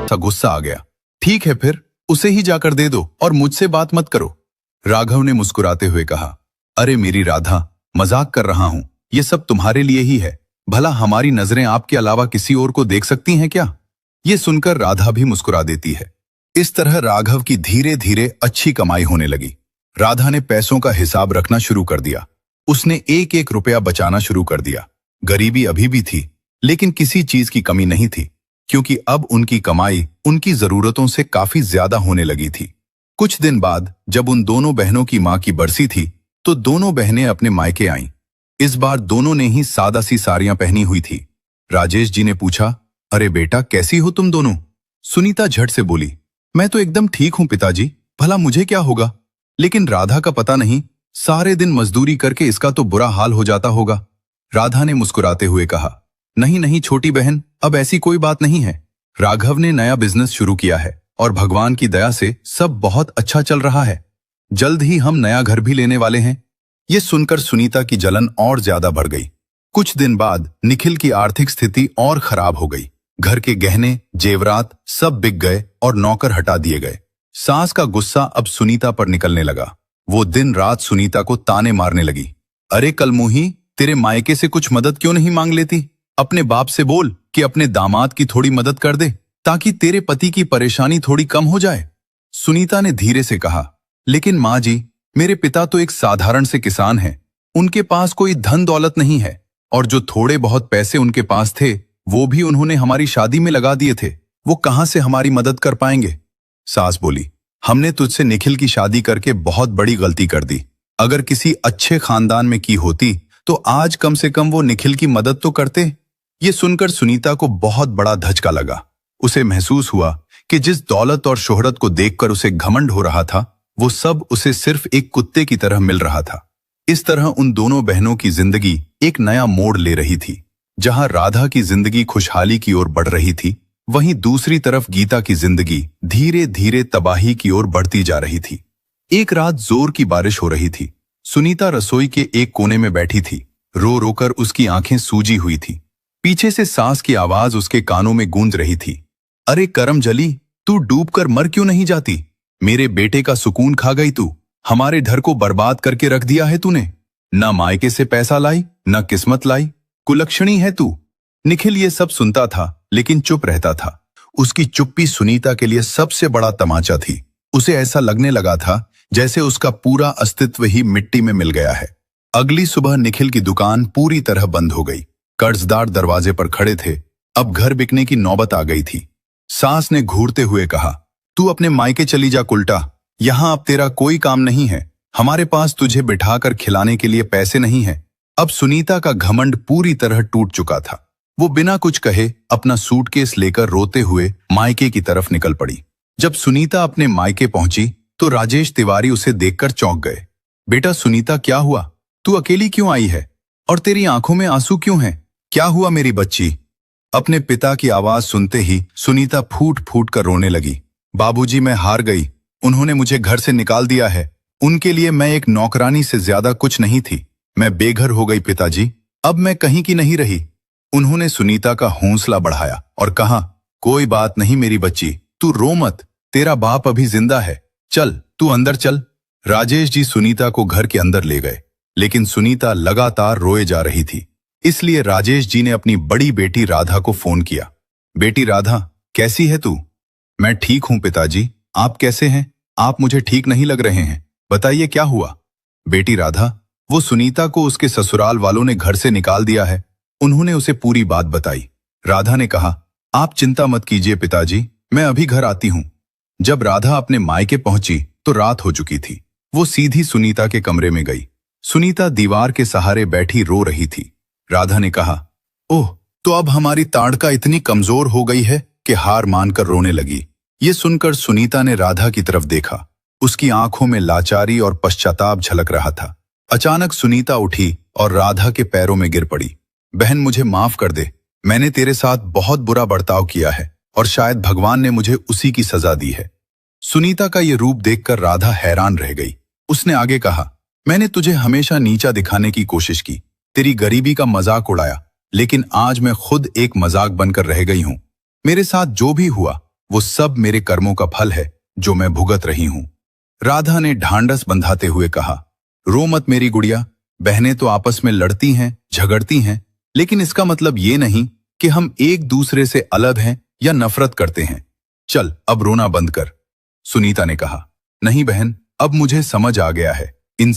सा गुस्सा आ गया। ठीक है फिर उसे ही जाकर दे दो और मुझसे बात मत करो। राघव ने मुस्कुराते हुए कहा, अरे मेरी राधा, मजाक कर रहा हूं, ये सब तुम्हारे लिए ही है। भला हमारी नजरें आपके अलावा किसी और को देख सकती हैं क्या? ये सुनकर राधा भी मुस्कुरा देती है। इस तरह राघव की धीरे धीरे अच्छी कमाई होने लगी। राधा ने पैसों का हिसाब रखना शुरू कर दिया। उसने एक एक रुपया बचाना शुरू कर दिया। गरीबी अभी भी थी, लेकिन किसी चीज की कमी नहीं थी, क्योंकि अब उनकी कमाई उनकी जरूरतों से काफी ज्यादा होने लगी थी। कुछ दिन बाद जब उन दोनों बहनों की मां की बरसी थी, तो दोनों बहनें अपने मायके आईं। इस बार दोनों ने ही सादा सी साड़ियां पहनी हुई थी। राजेश जी ने पूछा, अरे बेटा कैसी हो तुम दोनों? सुनीता झट से बोली, मैं तो एकदम ठीक हूं पिताजी, भला मुझे क्या होगा? लेकिन राधा का पता नहीं, सारे दिन मजदूरी करके इसका तो बुरा हाल हो जाता होगा। राधा ने मुस्कुराते हुए कहा, नहीं नहीं छोटी बहन, अब ऐसी कोई बात नहीं है। राघव ने नया बिजनेस शुरू किया है और भगवान की दया से सब बहुत अच्छा चल रहा है। जल्द ही हम नया घर भी लेने वाले हैं। ये सुनकर सुनीता की जलन और ज्यादा बढ़ गई। कुछ दिन बाद निखिल की आर्थिक स्थिति और खराब हो गई। घर के गहने, जेवरात सब बिक गए और नौकर हटा दिए गए। सास का गुस्सा अब सुनीता पर निकलने लगा। वो दिन रात सुनीता को ताने मारने लगी। अरे कलमुही, तेरे मायके से कुछ मदद क्यों नहीं मांग लेती? अपने बाप से बोल कि अपने दामाद की थोड़ी मदद कर दे, ताकि तेरे पति की परेशानी थोड़ी कम हो जाए। सुनीता ने धीरे से कहा, लेकिन माँ जी, मेरे पिता तो एक साधारण से किसान हैं। उनके पास कोई धन दौलत नहीं है, और जो थोड़े बहुत पैसे उनके पास थे वो भी उन्होंने हमारी शादी में लगा दिए थे। वो कहां से हमारी मदद कर पाएंगे? सास बोली, हमने तुझसे निखिल की शादी करके बहुत बड़ी गलती कर दी। अगर किसी अच्छे खानदान में की होती तो आज कम से कम वो निखिल की मदद तो करते। ये सुनकर सुनीता को बहुत बड़ा धचका लगा। उसे महसूस हुआ कि जिस दौलत और शोहरत को देखकर उसे घमंड हो रहा था, वो सब उसे सिर्फ एक कुत्ते की तरह मिल रहा था। इस तरह उन दोनों बहनों की जिंदगी एक नया मोड़ ले रही थी। जहां राधा की जिंदगी खुशहाली की ओर बढ़ रही थी, वहीं दूसरी तरफ गीता की जिंदगी धीरे धीरे तबाही की ओर बढ़ती जा रही थी। एक रात जोर की बारिश हो रही थी। सुनीता रसोई के एक कोने में बैठी थी। रो रोकर उसकी आंखें सूजी हुई थी। पीछे से सास की आवाज उसके कानों में गूंज रही थी, अरे करम जली, तू डूबकर मर क्यों नहीं जाती? मेरे बेटे का सुकून खा गई तू। हमारे घर को बर्बाद करके रख दिया है तूने। न मायके से पैसा लाई, न किस्मत लाई, कुलक्षणी है तू। निखिल ये सब सुनता था, लेकिन चुप रहता था। उसकी चुप्पी सुनीता के लिए सबसे बड़ा तमाचा थी। उसे ऐसा लगने लगा था जैसे उसका पूरा अस्तित्व ही मिट्टी में मिल गया है। अगली सुबह निखिल की दुकान पूरी तरह बंद हो गई। कर्जदार दरवाजे पर खड़े थे। अब घर बिकने की नौबत आ गई थी। सास ने घूरते हुए कहा, तू अपने मायके चली जा कुलटा, यहां अब तेरा कोई काम नहीं है। हमारे पास तुझे बिठाकर खिलाने के लिए पैसे नहीं है। अब सुनीता का घमंड पूरी तरह टूट चुका था। वो बिना कुछ कहे अपना सूटकेस लेकर रोते हुए मायके की तरफ निकल पड़ी। जब सुनीता अपने मायके पहुंची तो राजेश तिवारी उसे देखकर चौंक गए। बेटा सुनीता, क्या हुआ? तू अकेली क्यों आई है? और तेरी आंखों में आंसू क्यों हैं? क्या हुआ मेरी बच्ची? अपने पिता की आवाज सुनते ही सुनीता फूट फूट कर रोने लगी। बाबूजी, मैं हार गई। उन्होंने मुझे घर से निकाल दिया है। उनके लिए मैं एक नौकरानी से ज्यादा कुछ नहीं थी। मैं बेघर हो गई पिताजी। अब मैं कहीं की नहीं रही। उन्होंने सुनीता का हौसला बढ़ाया और कहा, कोई बात नहीं मेरी बच्ची, तू रो मत। तेरा बाप अभी जिंदा है। चल तू अंदर चल। राजेश जी सुनीता को घर के अंदर ले गए, लेकिन सुनीता लगातार रोए जा रही थी। इसलिए राजेश जी ने अपनी बड़ी बेटी राधा को फोन किया। बेटी राधा, कैसी है तू? मैं ठीक हूं पिताजी, आप कैसे हैं? आप मुझे ठीक नहीं लग रहे हैं, बताइए क्या हुआ? बेटी राधा, वो सुनीता को उसके ससुराल वालों ने घर से निकाल दिया है। उन्होंने उसे पूरी बात बताई। राधा ने कहा, आप चिंता मत कीजिए पिताजी, मैं अभी घर आती हूं। जब राधा अपने मायके पहुंची तो रात हो चुकी थी। वो सीधी सुनीता के कमरे में गई। सुनीता दीवार के सहारे बैठी रो रही थी। राधा ने कहा, ओह, तो अब हमारी ताड़का इतनी कमजोर हो गई है कि हार मानकर रोने लगी। ये सुनकर सुनीता ने राधा की तरफ देखा। उसकी आंखों में लाचारी और पश्चाताप झलक रहा था। अचानक सुनीता उठी और राधा के पैरों में गिर पड़ी। बहन, मुझे माफ कर दे। मैंने तेरे साथ बहुत बुरा बर्ताव किया है और शायद भगवान ने मुझे उसी की सजा दी है। सुनीता का ये रूप देखकर राधा हैरान रह गई। उसने आगे कहा, मैंने तुझे हमेशा नीचा दिखाने की कोशिश की, तेरी गरीबी का मजाक उड़ाया, लेकिन आज मैं खुद एक मजाक बनकर रह गई हूं। मेरे साथ जो भी हुआ वो सब मेरे कर्मों का फल है जो मैं भुगत रही हूं। राधा ने ढांढस बंधाते हुए कहा, रो मत मेरी गुड़िया, बहनें तो आपस में लड़ती हैं, झगड़ती हैं, लेकिन इसका मतलब ये नहीं कि हम एक दूसरे से अलग हैं या नफरत करते हैं। चल अब रोना बंद कर। सुनीता ने कहा, नहीं बहन, अब मुझे समझ आ गया है, इन